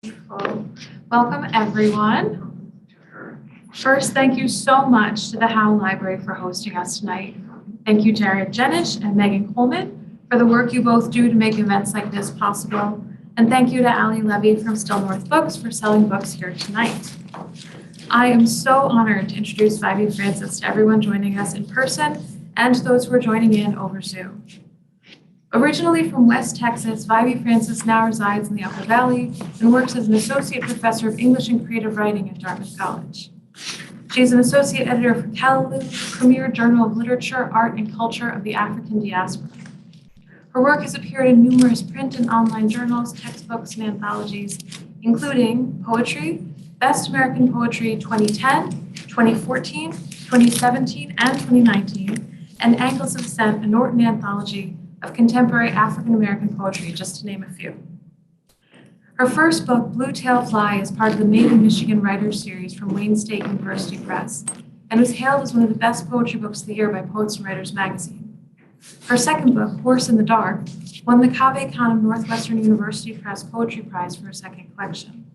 Wonderful. Welcome, everyone. First, thank you so much to the Howe Library for hosting us tonight. Thank you, Jared Jenish and Megan Coleman, for the work you both do to make events like this possible. And thank you to Ali Levy from Still North Books for selling books here tonight. I am so honored to introduce Vievee Francis to everyone joining us in person and to those who are joining in over Zoom. Originally from West Texas, Vievee Francis now resides in the Upper Valley and works as an associate professor of English and creative writing at Dartmouth College. She's an associate editor for Callaloo, the premier journal of literature, art, and culture of the African diaspora. Her work has appeared in numerous print and online journals, textbooks, and anthologies, including Poetry, Best American Poetry 2010, 2014, 2017, and 2019, and Angles of Ascent, a Norton anthology of contemporary African-American poetry, just to name a few. Her first book, Blue Tail Fly, is part of the Made in Michigan Writers Series from Wayne State University Press, and was hailed as one of the best poetry books of the year by Poets and Writers magazine. Her second book, Horse in the Dark, won the Cave Canem Northwestern University Press Poetry Prize for her second collection.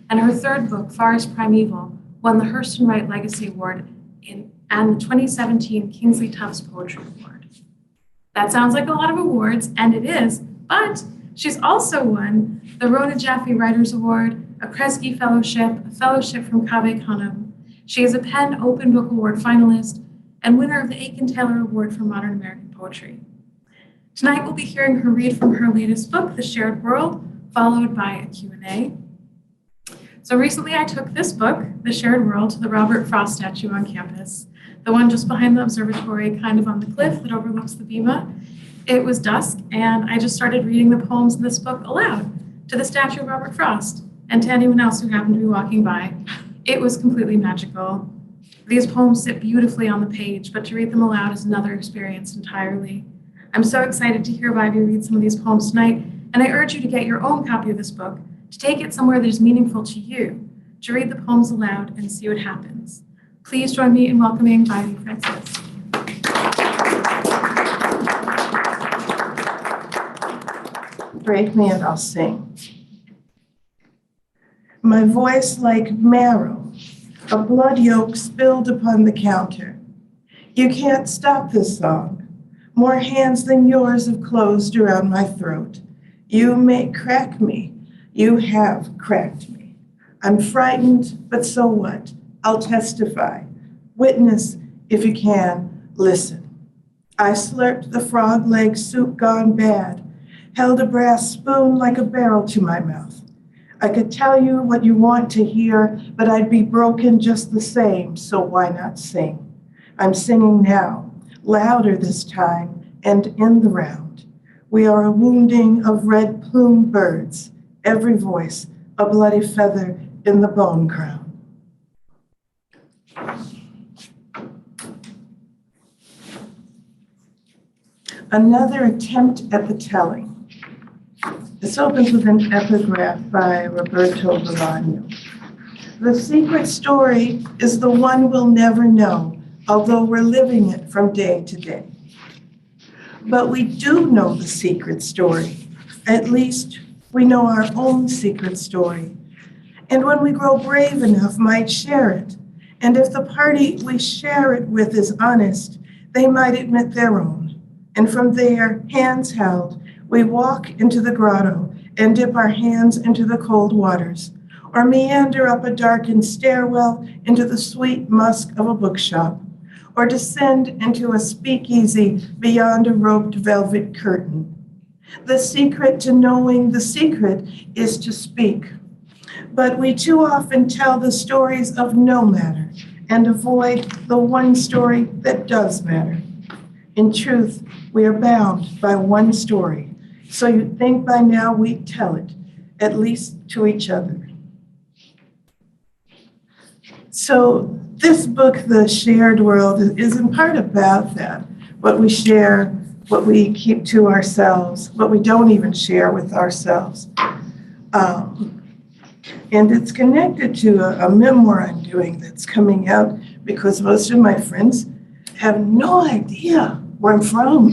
And her third book, Forest Primeval, won the Hurston Wright Legacy Award and the 2017 Kingsley Tufts Poetry Award. That sounds like a lot of awards, and it is, but she's also won the Rona Jaffe Writers Award, a Kresge Fellowship, a fellowship from Cave Canem. She is a PEN Open Book Award finalist and winner of the Aiken-Taylor Award for Modern American Poetry. Tonight, we'll be hearing her read from her latest book, The Shared World, followed by a Q&A. So recently, I took this book, The Shared World, to the Robert Frost statue on campus, the one just behind the observatory, kind of on the cliff that overlooks the Bema. It was dusk, and I just started reading the poems in this book aloud to the statue of Robert Frost and to anyone else who happened to be walking by. It was completely magical. These poems sit beautifully on the page, but to read them aloud is another experience entirely. I'm so excited to hear Vievee read some of these poems tonight, and I urge you to get your own copy of this book, to take it somewhere that is meaningful to you, to read the poems aloud and see what happens. Please join me in welcoming Vievee Francis. Break me and I'll sing. My voice like marrow, a blood yolk spilled upon the counter. You can't stop this song. More hands than yours have closed around my throat. You may crack me. You have cracked me. I'm frightened, but so what? I'll testify. Witness, if you can, listen. I slurped the frog leg soup gone bad, held a brass spoon like a barrel to my mouth. I could tell you what you want to hear, but I'd be broken just the same, so why not sing? I'm singing now, louder this time, and in the round. We are a wounding of red-plumed birds, every voice a bloody feather in the bone crown. Another attempt at the telling. This opens with an epigraph by Roberto Bolaño. The secret story is the one we'll never know, although we're living it from day to day. But we do know the secret story. At least we know our own secret story. And when we grow brave enough, might share it. And if the party we share it with is honest, they might admit their own. And from there, hands held, we walk into the grotto and dip our hands into the cold waters, or meander up a darkened stairwell into the sweet musk of a bookshop, or descend into a speakeasy beyond a roped velvet curtain. The secret to knowing the secret is to speak. But we too often tell the stories of no matter and avoid the one story that does matter. In truth, we are bound by one story, so you'd think by now we'd tell it, at least to each other. So this book, The Shared World, is in part about that, what we share, what we keep to ourselves, what we don't even share with ourselves. And it's connected to a memoir I'm doing that's coming out because most of my friends have no idea where I'm from,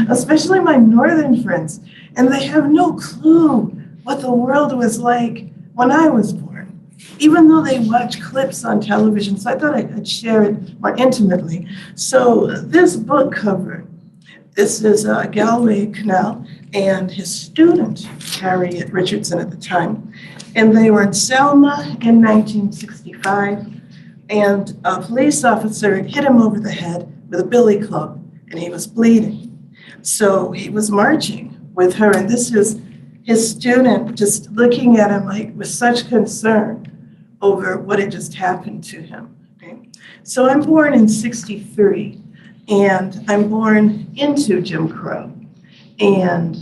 especially my northern friends. And they have no clue what the world was like when I was born, even though they watch clips on television, so I thought I'd share it more intimately. So this book cover, this is Galway Canal and his student, Harriet Richardson at the time, and they were in Selma in 1965, and a police officer had hit him over the head with a billy club, and he was bleeding. So he was marching with her, and this is his student just looking at him like with such concern over what had just happened to him. Okay? So I'm born in 63, and I'm born into Jim Crow, and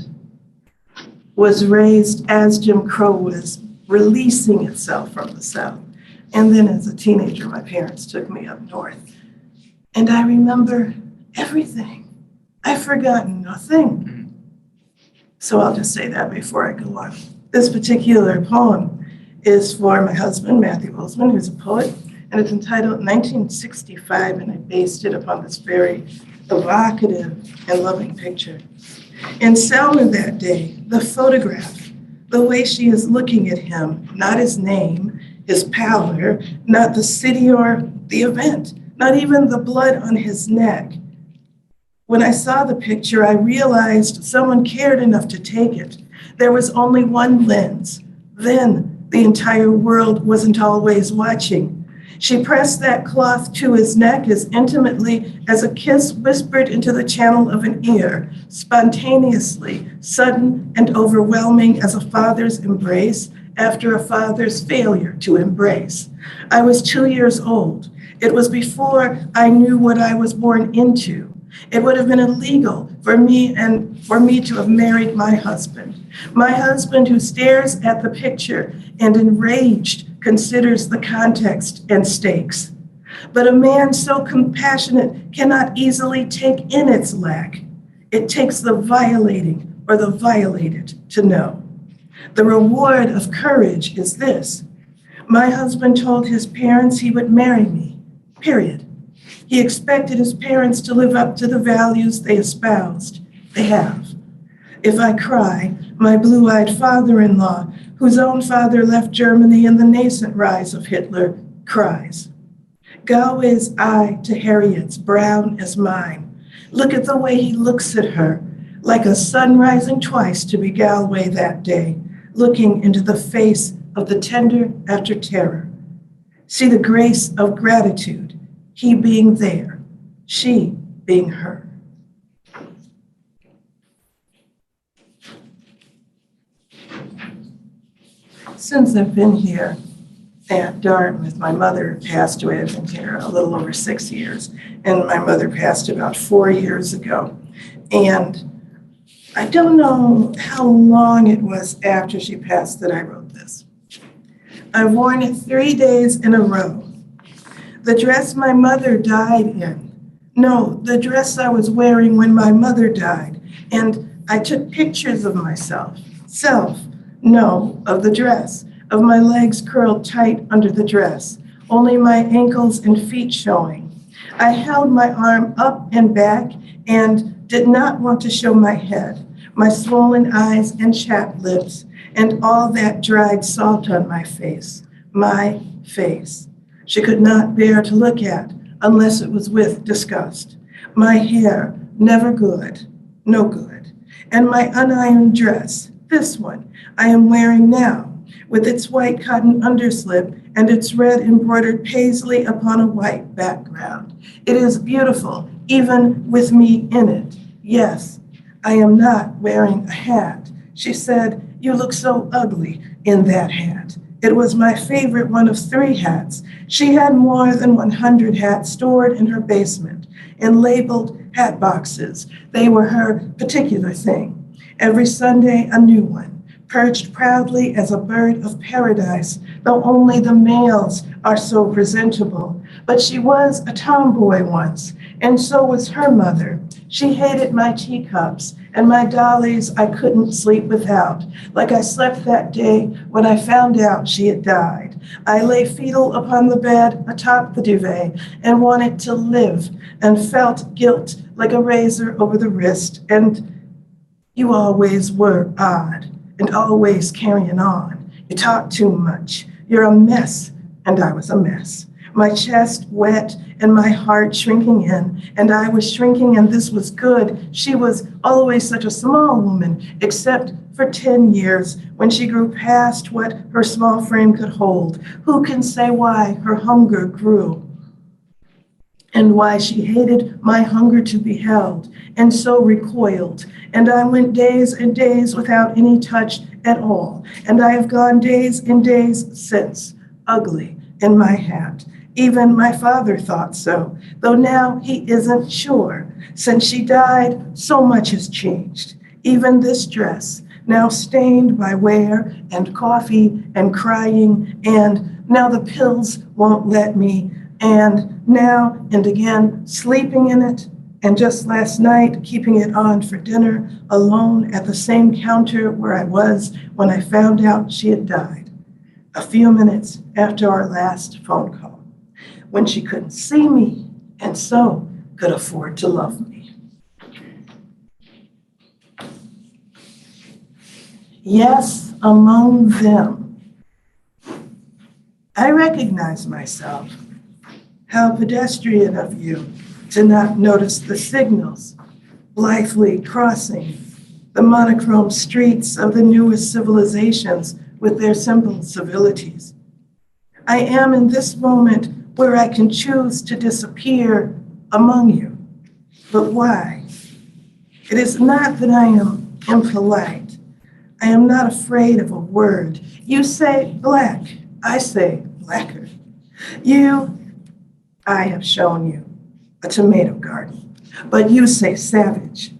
was raised as Jim Crow was releasing itself from the South. And then as a teenager, my parents took me up north. And I remember everything. I've forgotten nothing. So I'll just say that before I go on. This particular poem is for my husband, Matthew Olsman, who's a poet, and it's entitled 1965, and I based it upon this very evocative and loving picture. In Selma that day, the photograph, the way she is looking at him, not his name, his pallor, not the city or the event, not even the blood on his neck. When I saw the picture, I realized someone cared enough to take it. There was only one lens. Then the entire world wasn't always watching. She pressed that cloth to his neck as intimately as a kiss whispered into the channel of an ear, spontaneously, sudden and overwhelming as a father's embrace after a father's failure to embrace. I was 2 years old. It was before I knew what I was born into. It would have been illegal for me to have married my husband who stares at the picture and enraged considers the context and stakes. But a man so compassionate cannot easily take in its lack. It takes the violating or the violated to know. The reward of courage is this. My husband told his parents he would marry me, period. He expected his parents to live up to the values they espoused. They have. If I cry, my blue-eyed father-in-law, whose own father left Germany in the nascent rise of Hitler, cries. Galway's eye to Harriet's brown as mine. Look at the way he looks at her, like a sun rising twice to be Galway that day, looking into the face of the tender after terror. See the grace of gratitude, he being there, she being her. Since I've been here at Dartmouth, my mother passed away. I've been here a little over 6 years, and my mother passed about 4 years ago. And I don't know how long it was after she passed that I wrote this. I've worn it 3 days in a row. The dress my mother died in. No, the dress I was wearing when my mother died. And I took pictures of myself. No, of the dress, of my legs curled tight under the dress, only my ankles and feet showing. I held my arm up and back and did not want to show my head, my swollen eyes and chapped lips, and all that dried salt on my face, my face. She could not bear to look at unless it was with disgust. My hair, never good, no good. And my unironed dress, this one I am wearing now, with its white cotton underslip and its red embroidered paisley upon a white background. It is beautiful, even with me in it. Yes, I am not wearing a hat. She said, you look so ugly in that hat. It was my favorite one of 3 hats. She had more than 100 hats stored in her basement in labeled hat boxes. They were her particular thing. Every Sunday, a new one, perched proudly as a bird of paradise, though only the males are so presentable. But she was a tomboy once, and so was her mother. She hated my teacups and my dollies I couldn't sleep without, like I slept that day when I found out she had died. I lay fetal upon the bed atop the duvet and wanted to live and felt guilt like a razor over the wrist. And you always were odd and always carrying on. You talk too much. You're a mess, and I was a mess. My chest wet and my heart shrinking in, and I was shrinking, and this was good. She was always such a small woman, except for 10 years when she grew past what her small frame could hold. Who can say why her hunger grew? And why she hated my hunger to be held, and so recoiled. And I went days and days without any touch at all. And I have gone days and days since, ugly in my hat. Even my father thought so, though now he isn't sure. Since she died, so much has changed. Even this dress, now stained by wear and coffee and crying, and now the pills won't let me, and now and again sleeping in it, and just last night keeping it on for dinner alone at the same counter where I was when I found out she had died, a few minutes after our last phone call, when she couldn't see me and so could afford to love me. Yes, among them. I recognize myself. How pedestrian of you to not notice the signals, blithely crossing the monochrome streets of the newest civilizations with their simple civilities. I am in this moment where I can choose to disappear among you. But why? It is not that I am impolite. I am not afraid of a word. You say black, I say blacker. I have shown you a tomato garden, but you say savage.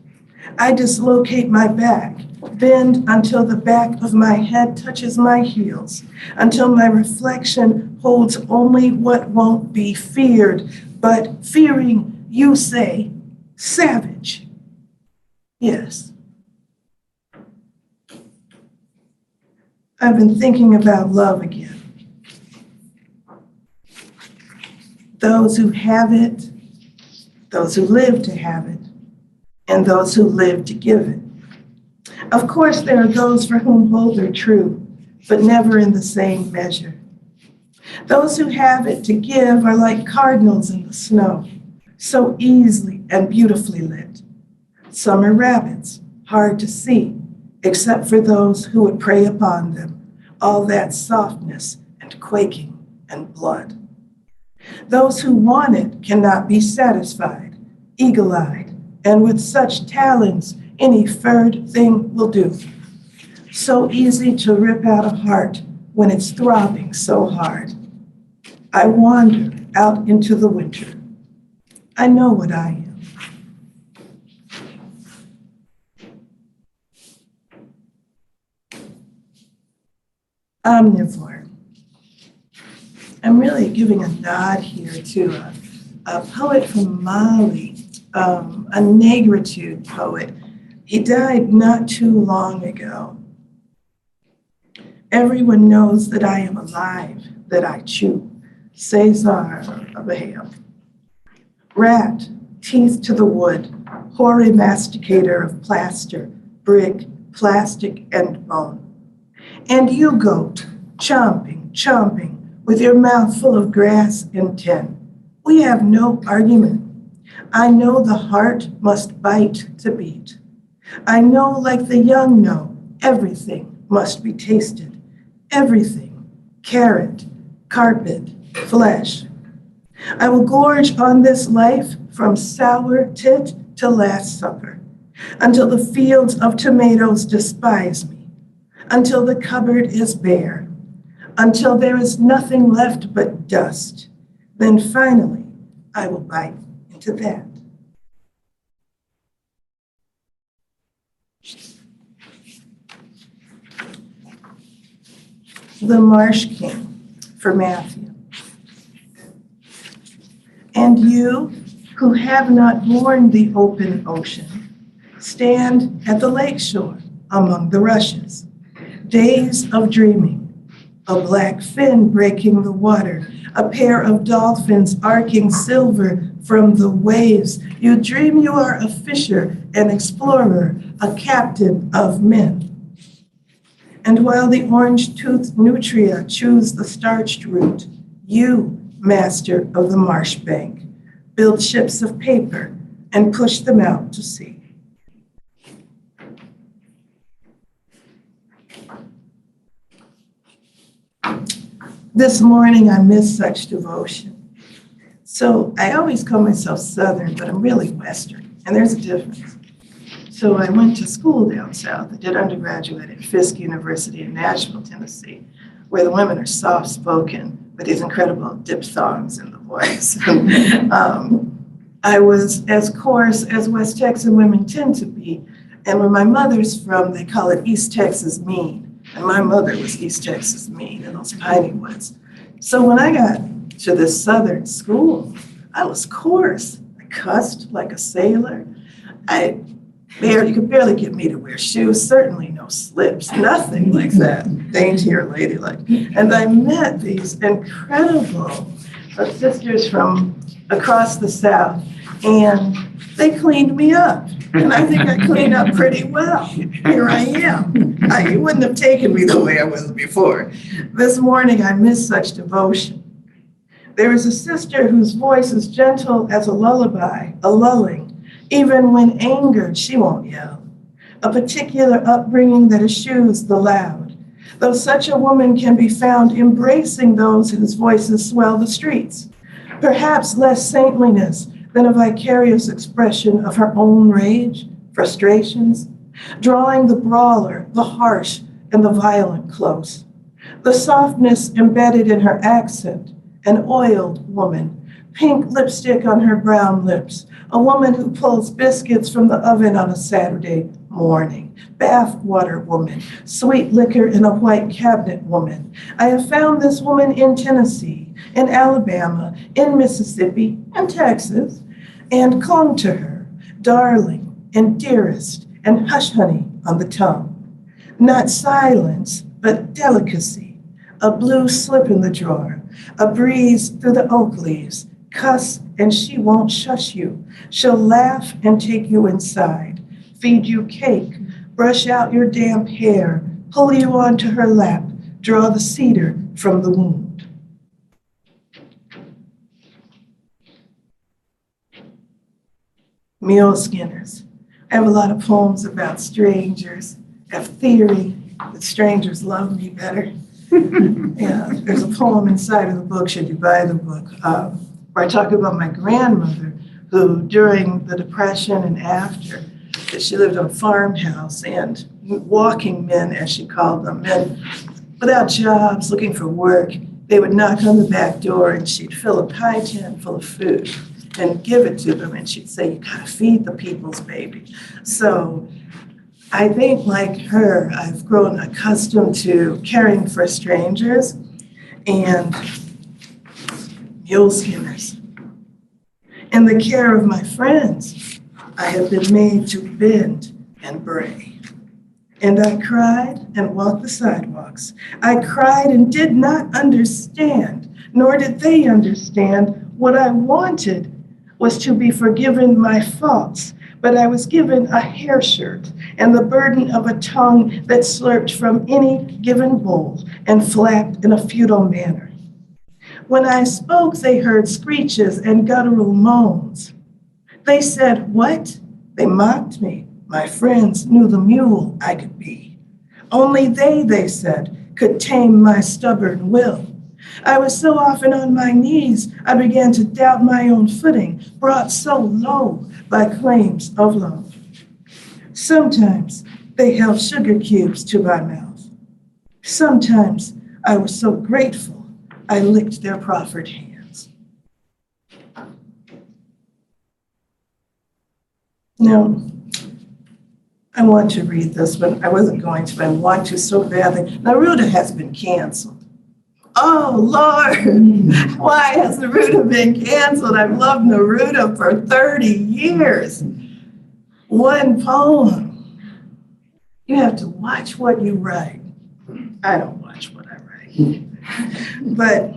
I dislocate my back, bend until the back of my head touches my heels, until my reflection holds only what won't be feared, but fearing, you say, savage. Yes. I've been thinking about love again. Those who have it, those who live to have it, and those who live to give it. Of course, there are those for whom both are true, but never in the same measure. Those who have it to give are like cardinals in the snow, so easily and beautifully lit. Some are rabbits, hard to see, except for those who would prey upon them, all that softness and quaking and blood. Those who want it cannot be satisfied, eagle-eyed, and with such talons, any furred thing will do. So easy to rip out a heart when it's throbbing so hard. I wander out into the winter. I know what I am. Omnivore. I'm really giving a nod here to a poet from Mali, a negritude poet. He died not too long ago. Everyone knows that I am alive, that I chew. Cesar Abahel. Rat, teeth to the wood, hoary masticator of plaster, brick, plastic, and bone. And you, goat, chomping, with your mouth full of grass and tin. We have no argument. I know the heart must bite to beat. I know, like the young know, everything must be tasted. Everything, carrot, carpet, flesh. I will gorge on this life from sour tit to Last Supper, until the fields of tomatoes despise me, until the cupboard is bare, until there is nothing left but dust. Then finally, I will bite into that. The Marsh King, for Matthew. And you, who have not borne the open ocean, stand at the lakeshore among the rushes. Days of dreaming, a black fin breaking the water, a pair of dolphins arcing silver from the waves. You dream you are a fisher, an explorer, a captain of men. And while the orange-toothed nutria chews the starched root, you, master of the marsh bank, build ships of paper and push them out to sea. This morning I missed such devotion. So I always call myself Southern, but I'm really Western, and there's a difference. So I went to school down south. I did undergraduate at Fisk University in Nashville, Tennessee, where the women are soft-spoken with these incredible diphthongs in the voice. I was as coarse as West Texan women tend to be, and where my mother's from, they call it East Texas mean, and my mother was East Texas mean in those piney woods. So when I got to this Southern school, I was coarse. I cussed like a sailor. You could barely get me to wear shoes, certainly no slips, nothing like that, dainty or ladylike. And I met these incredible sisters from across the South, and they cleaned me up. And I think I cleaned up pretty well. Here I am. You wouldn't have taken me the way I was before. This morning, I missed such devotion. There is a sister whose voice is gentle as a lullaby, a lulling. Even when angered, she won't yell. A particular upbringing that eschews the loud. Though such a woman can be found embracing those whose voices swell the streets. Perhaps less saintliness than a vicarious expression of her own rage, frustrations, drawing the brawler, the harsh, and the violent close. The softness embedded in her accent, an oiled woman, pink lipstick on her brown lips, a woman who pulls biscuits from the oven on a Saturday morning, bathwater woman, sweet liquor in a white cabinet woman. I have found this woman in Tennessee, in Alabama, in Mississippi, and Texas, and clung to her, darling and dearest, and hush honey on the tongue. Not silence, but delicacy, a blue slip in the drawer, a breeze through the oak leaves. Cuss and she won't shush you. She'll laugh and take you inside, feed you cake, brush out your damp hair, pull you onto her lap, draw the cedar from the wound. Mule skinners. I have a lot of poems about strangers. I have theory that strangers love me better. Yeah, there's a poem inside of the book, should you buy the book, where I talk about my grandmother, who during the Depression and after, that she lived on a farmhouse, and walking men, as she called them, men without jobs, looking for work, they would knock on the back door and she'd fill a pie tin full of food and give it to them, and she'd say, you gotta feed the people's baby. So I think, like her, I've grown accustomed to caring for strangers and mule skinners. In the care of my friends, I have been made to bend and bray. And I cried and walked the sidewalks. I cried and did not understand, nor did they understand. What I wanted was to be forgiven my faults, but I was given a hair shirt and the burden of a tongue that slurped from any given bowl and flapped in a futile manner. When I spoke, they heard screeches and guttural moans. They said, what? They mocked me. My friends knew the mule I could be. Only they said, could tame my stubborn will. I was so often on my knees, I began to doubt my own footing, brought so low by claims of love. Sometimes they held sugar cubes to my mouth. Sometimes I was so grateful, I licked their proffered hands. Now, I want to read this one. I wasn't going to, but I want to so badly. Neruda has been canceled. Oh, Lord, why has Neruda been canceled? I've loved Neruda for 30 years. One poem. You have to watch what you write. I don't watch what I write. But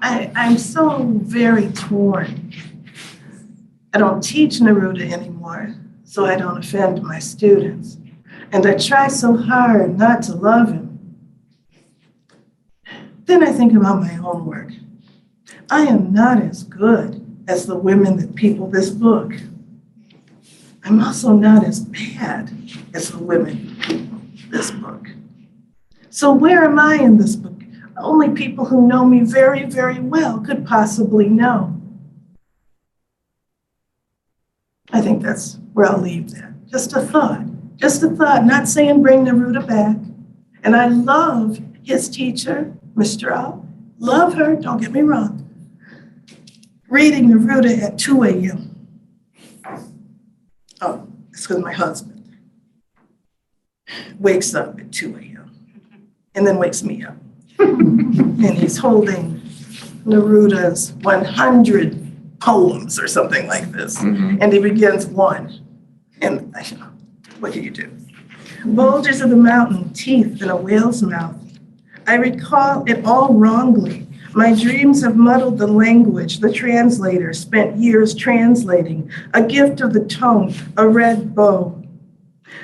I'm so very torn. I don't teach Neruda anymore, so I don't offend my students. and I try so hard not to love him. Then I think about my own work. I am not as good as the women that people this book. I'm also not as bad as the women who people this book. So where am I in this book? Only people who know me very, very well could possibly know. I think that's where I'll leave that. Just a thought, not saying bring Neruda back. And I love his teacher, Mr. Al. Love her, don't get me wrong. Reading Neruda at 2 a.m. Oh, it's because my husband wakes up at 2 a.m. and then wakes me up. And he's holding Neruda's 100 poems or something like this. And he begins one. And what do you do? Boulders of the mountain, teeth in a whale's mouth. I recall it all wrongly. My dreams have muddled the language the translator spent years translating. A gift of the tongue, a red bow.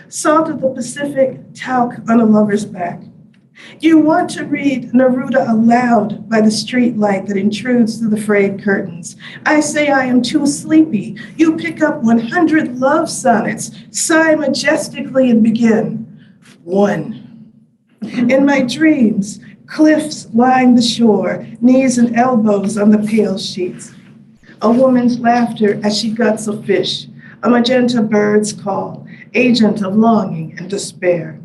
Salt of the Pacific, talc on a lover's back. You want to read Neruda aloud by the street light that intrudes through the frayed curtains. I say I am too sleepy. You pick up 100 love sonnets, sigh majestically and begin. 1. In my dreams, cliffs line the shore, knees and elbows on the pale sheets. A woman's laughter as she guts a fish, a magenta bird's call, agent of longing and despair.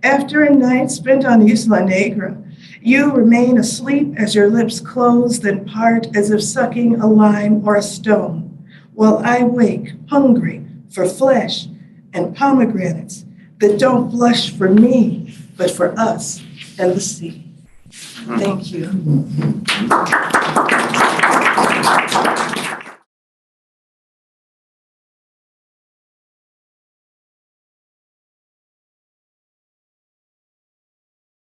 After a night spent on Isla Negra, you remain asleep as your lips close, then part as if sucking a lime or a stone, while I wake hungry for flesh and pomegranates that don't blush for me, but for us and the sea. Thank you.